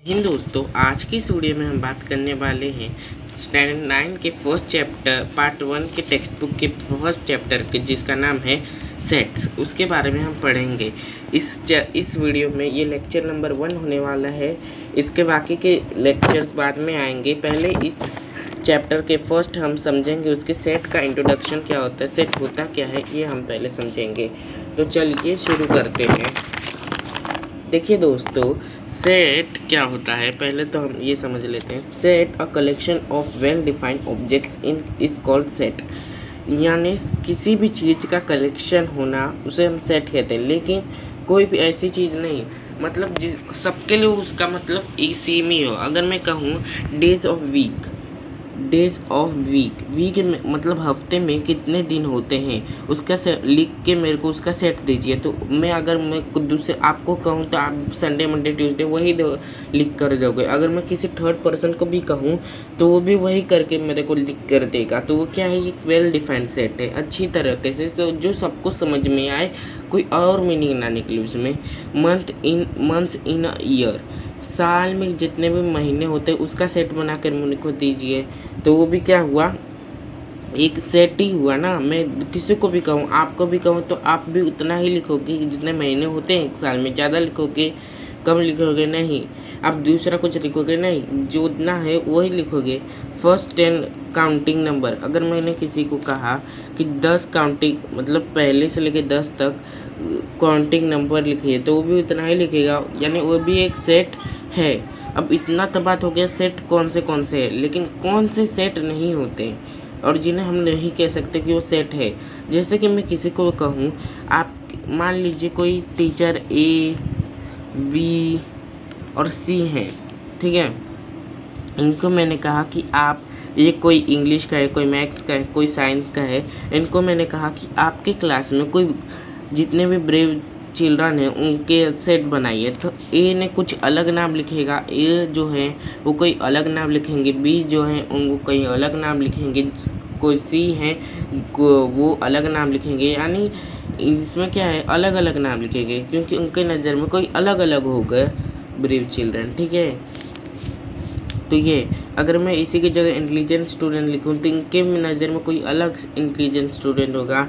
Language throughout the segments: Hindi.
दोस्तों, आज की इस वीडियो में हम बात करने वाले हैं स्टैंडर्ड 9 के फर्स्ट चैप्टर पार्ट 1 के टेक्स्ट बुक के फर्स्ट चैप्टर के जिसका नाम है सेट्स, उसके बारे में हम पढ़ेंगे। इस वीडियो में ये लेक्चर नंबर 1 होने वाला है। इसके बाकी के लेक्चर्स बाद में आएंगे। पहले इस चैप्टर के फर्स्ट हम समझेंगे उसके सेट का इंट्रोडक्शन क्या होता है, सेट होता क्या है, ये हम पहले समझेंगे। तो चलिए शुरू करते हैं। देखिए दोस्तों, सेट क्या होता है पहले तो हम ये समझ लेते हैं। Set a collection of well defined objects in is called set, यानी किसी भी चीज़ का कलेक्शन होना उसे हम सेट कहते हैं। लेकिन कोई भी ऐसी चीज़ नहीं, मतलब सबके लिए उसका मतलब एक सेम ही हो। अगर मैं कहूँ डेज ऑफ वीक मतलब हफ्ते में कितने दिन होते हैं, उसका लिख के मेरे को उसका सेट दीजिए। तो मैं दूसरे आपको कहूँ तो आप संडे मंडे ट्यूसडे वही लिख कर दोगे। अगर मैं किसी थर्ड पर्सन को भी कहूँ तो वो भी वही करके मेरे को लिख कर देगा। तो वो क्या है, ये वेल डिफाइंड सेट है अच्छी तरीके से, तो जो सबको समझ में आए, कोई और मीनिंग ना निकले उसमें। मंथ्स इन अ ईयर, साल में जितने भी महीने होते हैं उसका सेट बना कर मुझे को दीजिए। तो वो भी क्या हुआ, एक सेट ही हुआ ना। मैं किसी को भी कहूँ, आपको भी कहूँ, तो आप भी उतना ही लिखोगे जितने महीने होते हैं एक साल में। ज़्यादा लिखोगे, कम लिखोगे नहीं। आप दूसरा कुछ लिखोगे नहीं, जो उतना है वही लिखोगे। फर्स्ट 10 काउंटिंग नंबर, अगर मैंने किसी को कहा कि 10 काउंटिंग मतलब पहले से लेके 10 तक काउंटिंग नंबर लिखिए, तो वो भी उतना ही लिखेगा, यानी वो भी एक सेट है। अब इतना तो बात हो गया सेट कौन से है, लेकिन कौन से सेट नहीं होते और जिन्हें हम नहीं कह सकते कि वो सेट है। जैसे कि मैं किसी को कहूँ, आप मान लीजिए कोई टीचर ए बी और सी हैं, ठीक है। इनको मैंने कहा कि आप, ये कोई इंग्लिश का है, कोई मैथ्स का है, कोई साइंस का है। इनको मैंने कहा कि आपके क्लास में कोई जितने भी ब्रेव चिल्ड्रन हैं उनके सेट बनाइए। तो ए ने कुछ अलग नाम लिखेगा, ए जो है वो कोई अलग नाम लिखेंगे, बी जो है उनको कहीं अलग नाम लिखेंगे, कोई सी है वो अलग नाम लिखेंगे। यानी इसमें क्या है, अलग अलग नाम लिखेंगे, क्योंकि उनके नज़र में कोई अलग अलग होगा ब्रेव चिल्ड्रन, ठीक है। तो ये अगर मैं इसी की जगह इंटेलिजेंट स्टूडेंट लिखूँ तो इनके नज़र में कोई अलग इंटेलिजेंट स्टूडेंट होगा,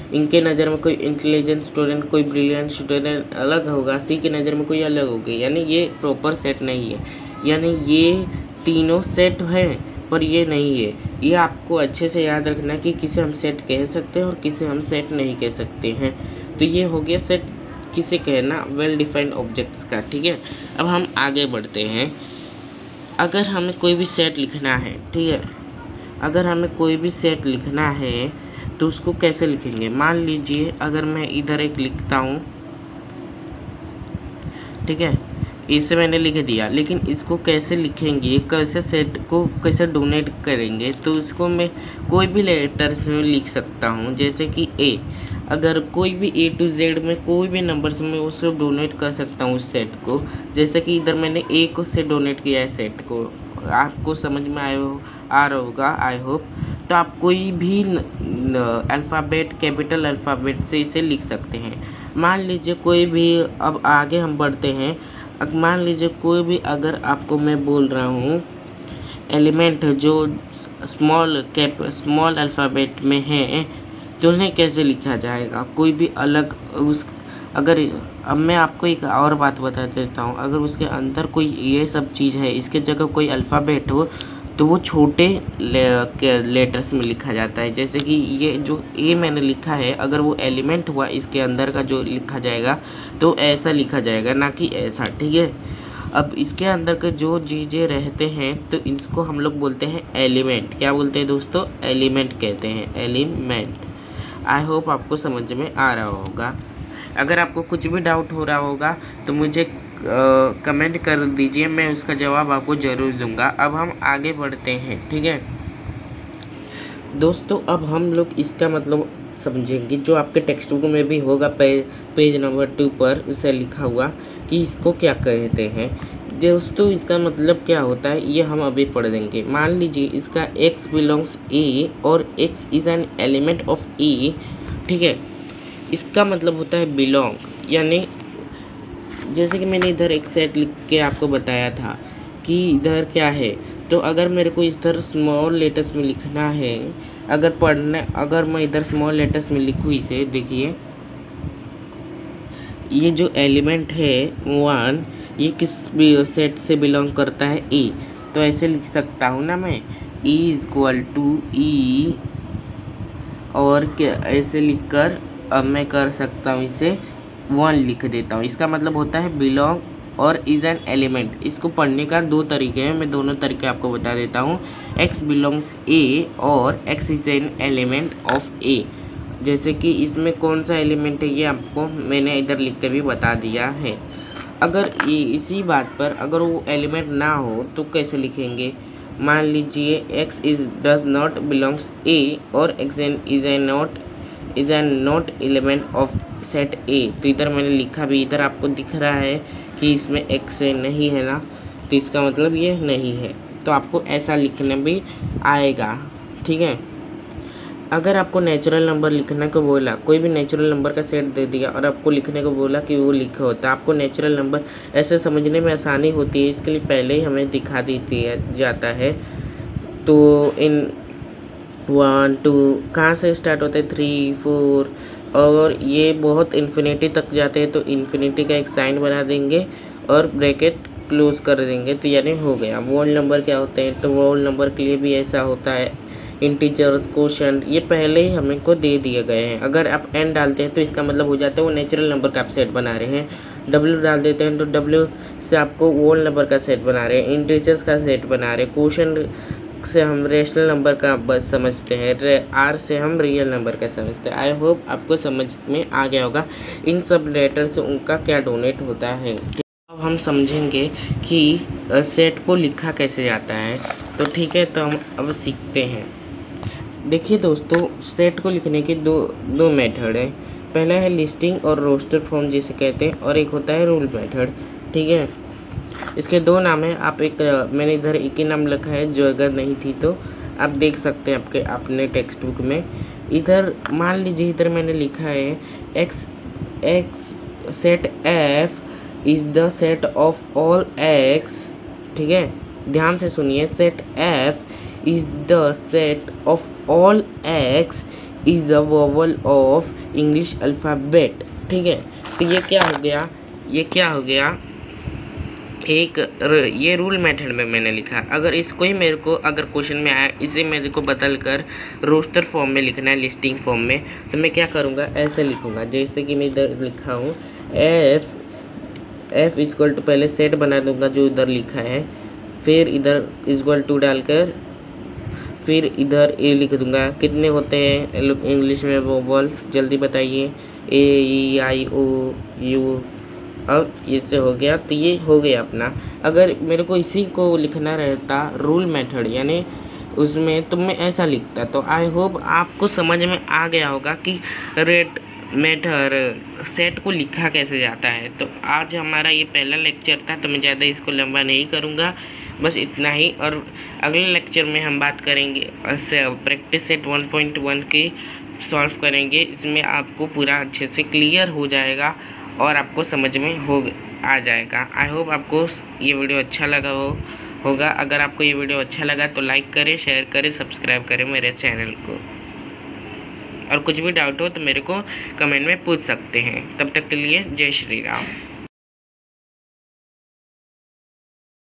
इनके नज़र में कोई इंटेलिजेंट स्टूडेंट, कोई ब्रिलियंट स्टूडेंट अलग होगा, सी की नज़र में कोई अलग होगी। यानी ये प्रॉपर सेट नहीं है, यानी ये तीनों सेट हैं पर ये नहीं है। ये आपको अच्छे से याद रखना कि किसे हम सेट कह सकते हैं और किसे हम सेट नहीं कह सकते हैं। तो ये हो गया सेट किसे कहना, वेल डिफाइंड ऑब्जेक्ट्स का, ठीक है। अब हम आगे बढ़ते हैं। अगर हमें कोई भी सेट लिखना है, ठीक है, अगर हमें कोई भी सेट लिखना है तो उसको कैसे लिखेंगे। मान लीजिए अगर मैं इधर एक लिखता हूँ, ठीक है, इसे मैंने लिख दिया, लेकिन इसको कैसे लिखेंगे, कैसे सेट को कैसे डोनेट करेंगे। तो इसको मैं कोई भी लेटर्स में लिख सकता हूँ, जैसे कि ए। अगर कोई भी A to Z में कोई भी नंबर्स में उसको डोनेट कर सकता हूँ उस सेट को। जैसे कि इधर मैंने ए को से डोनेट किया है सेट को, आपको समझ में आ रहा होगा आई होप। तो आप कोई भी अल्फ़ाबेट, कैपिटल अल्फ़ाबेट से इसे लिख सकते हैं। मान लीजिए कोई भी, अब आगे हम बढ़ते हैं। अब मान लीजिए कोई भी, अगर आपको मैं बोल रहा हूँ एलिमेंट जो स्मॉल अल्फ़ाबेट में है, तो उन्हें कैसे लिखा जाएगा, कोई भी अलग अगर अब मैं आपको एक और बात बता देता हूँ। अगर उसके अंदर कोई ये सब चीज़ है, इसके जगह कोई अल्फ़ाबेट हो, तो वो छोटे लेटर्स में लिखा जाता है। जैसे कि ये जो ए मैंने लिखा है, अगर वो एलिमेंट हुआ इसके अंदर का जो लिखा जाएगा तो ऐसा लिखा जाएगा, ना कि ऐसा, ठीक है। अब इसके अंदर के जो चीज़ें रहते हैं तो इसको हम लोग बोलते हैं एलिमेंट। क्या बोलते हैं दोस्तों, एलिमेंट कहते हैं, एलिमेंट। आई होप आपको समझ में आ रहा होगा। अगर आपको कुछ भी डाउट हो रहा होगा तो मुझे कमेंट कर दीजिए, मैं उसका जवाब आपको ज़रूर दूंगा। अब हम आगे बढ़ते हैं, ठीक है दोस्तों। अब हम लोग इसका मतलब समझेंगे, जो आपके टेक्स्ट बुक में भी होगा पेज नंबर 2 पर उसे लिखा हुआ कि इसको क्या कहते हैं। दोस्तों इसका मतलब क्या होता है ये हम अभी पढ़ देंगे। मान लीजिए इसका x बिलोंग्स ए और x is an element of A, ठीक है। इसका मतलब होता है बिलोंग, यानी जैसे कि मैंने इधर एक सेट लिख के आपको बताया था कि इधर क्या है, तो अगर मेरे को इधर स्मॉल लेटर्स में लिखना है, अगर मैं इधर स्मॉल लेटर्स में लिखूँ इसे, देखिए ये जो एलिमेंट है 1, ये किस सेट से बिलोंग करता है, ए। तो ऐसे लिख सकता हूँ ना मैं, E इक्वल टू ई, और क्या ऐसे लिखकर अब मैं कर सकता हूँ इसे 1 लिख देता हूँ। इसका मतलब होता है बिलोंग और इज एन एलिमेंट। इसको पढ़ने का 2 तरीके हैं, मैं दोनों तरीके आपको बता देता हूँ। x बिलोंग्स ए और x is an element of A. जैसे कि इसमें कौन सा एलिमेंट है ये आपको मैंने इधर लिख के भी बता दिया है। अगर इसी बात पर अगर वो एलिमेंट ना हो तो कैसे लिखेंगे, मान लीजिए x does not belongs A और x is N not element of set ए। तो इधर मैंने लिखा भी, इधर आपको दिख रहा है कि इसमें x नहीं है ना, तो इसका मतलब ये नहीं है। तो आपको ऐसा लिखना भी आएगा, ठीक है। अगर आपको नेचुरल नंबर लिखने को बोला, कोई भी नेचुरल नंबर का सेट दे दिया और आपको लिखने को बोला कि वो लिखा होता है, आपको नेचुरल नंबर ऐसे समझने में आसानी होती है, इसके लिए पहले ही हमें दिखा देती जाता है। तो इन 1 2 कहाँ से स्टार्ट होते हैं, 3 4, और ये बहुत इन्फिनिटी तक जाते हैं, तो इन्फिनिटी का एक साइन बना देंगे और ब्रैकेट क्लोज कर देंगे, तो यानी हो गया। वोल नंबर क्या होते हैं, तो वोल नंबर के लिए भी ऐसा होता है, इंटीजर्स, कोशेंट, ये पहले ही हमें को दे दिए गए हैं। अगर आप n डालते हैं तो इसका मतलब हो जाता है वो नेचुरल नंबर का आप सेट बना रहे हैं। w डाल देते हैं तो w से आपको वोल नंबर का सेट बना रहे हैं, इंटीजर्स का सेट बना रहे हैं, कोशेंट से हम रेशनल नंबर का बस समझते हैं, r से हम रियल नंबर का समझते हैं। आई होप आपको समझ में आ गया होगा इन सब लेटर से उनका क्या डोनेट होता है। अब हम समझेंगे कि सेट को लिखा कैसे जाता है, तो ठीक है, तो हम अब सीखते हैं। देखिए दोस्तों, सेट को लिखने के दो मेथड है। पहला है लिस्टिंग और रोस्टर फॉर्म जिसे कहते हैं, और एक होता है रूल मेथड, ठीक है। इसके 2 नाम हैं। आप मैंने इधर एक ही नाम लिखा है, जो अगर नहीं थी तो आप देख सकते हैं अपने टेक्स्ट बुक में। इधर मान लीजिए इधर मैंने लिखा है x set f is the set of all x, ठीक है, ध्यान से सुनिए। Set f is the set of all x is a vowel of English alphabet, ठीक है। तो ये क्या हो गया, ये रूल मेथड में मैंने लिखा। अगर इसको ही मेरे को अगर क्वेश्चन में आया, इसे मेरे को बदल कर रोस्टर फॉर्म में लिखना है, लिस्टिंग फॉर्म में, तो मैं क्या करूँगा, ऐसे लिखूँगा जैसे कि मैं इधर लिखा हूँ f इक्वल टू, पहले सेट बना दूँगा जो इधर लिखा है, फिर इधर इक्वल टू डालकर फिर इधर ए लिख दूंगा। कितने होते हैं इंग्लिश में वोवल, जल्दी बताइए, ए ई आई ओ यू। अब इससे हो गया, तो ये हो गया अपना। अगर मेरे को इसी को लिखना रहता रूल मेथड यानी उसमें, तो मैं ऐसा लिखता। तो आई होप आपको समझ में आ गया होगा कि रेट मेथड सेट को लिखा कैसे जाता है। तो आज हमारा ये पहला लेक्चर था, तो मैं ज़्यादा इसको लंबा नहीं करूँगा, बस इतना ही। और अगले लेक्चर में हम बात करेंगे प्रैक्टिस सेट 1.1 की सॉल्व करेंगे। इसमें आपको पूरा अच्छे से क्लियर हो जाएगा और आपको समझ में आ जाएगा। आई होप आपको ये वीडियो अच्छा लगा होगा। अगर आपको ये वीडियो अच्छा लगा तो लाइक करें, शेयर करें, सब्सक्राइब करें मेरे चैनल को। और कुछ भी डाउट हो तो मेरे को कमेंट में पूछ सकते हैं। तब तक के लिए जय श्री राम।